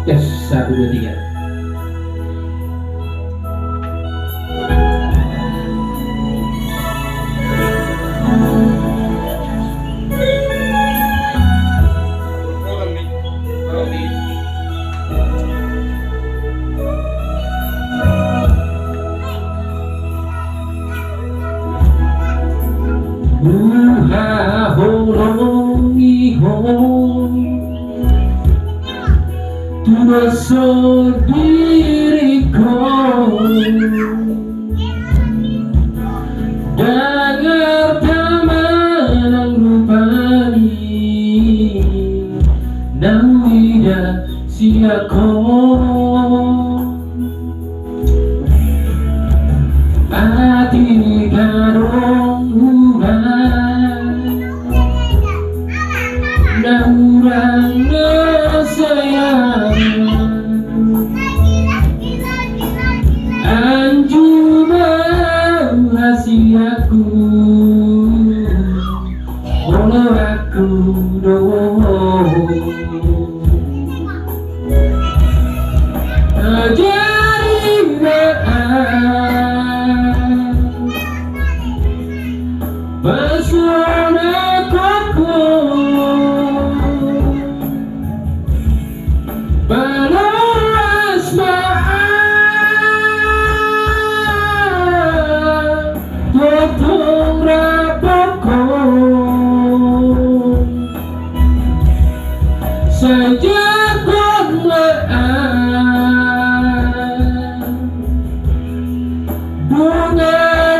Yes, satu dua tiga. Dosa diriku dengar teman rupani nawida siako ati karong huban naurang sayang anjuma rahasiaku walau aku jadi pesona koko balas potong rapoko sejak bunga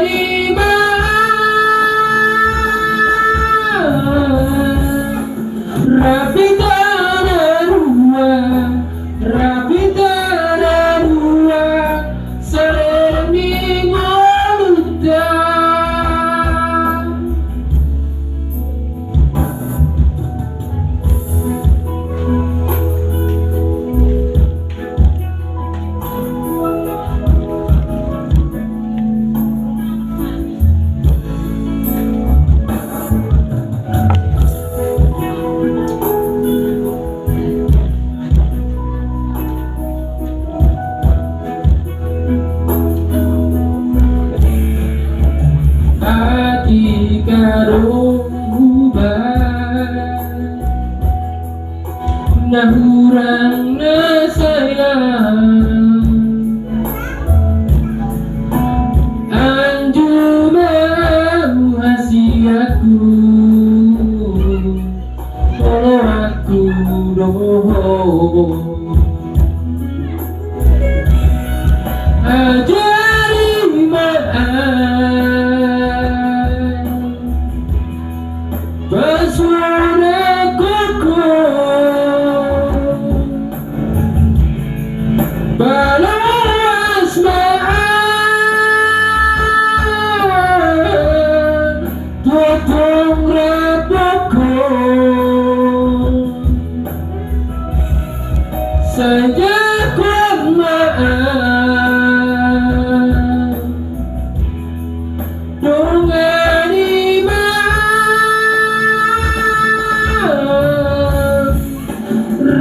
di Rapita darua sereni ngoluda nahurang na sayang anjuma rahasiaku kalau aku ajari pesona koko balas potong rapoko sejak dongani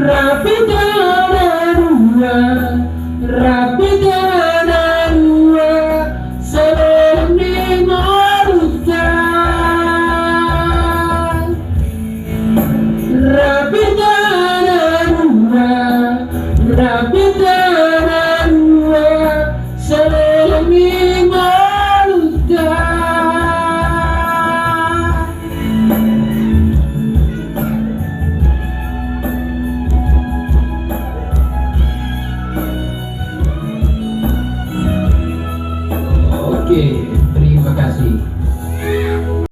rapida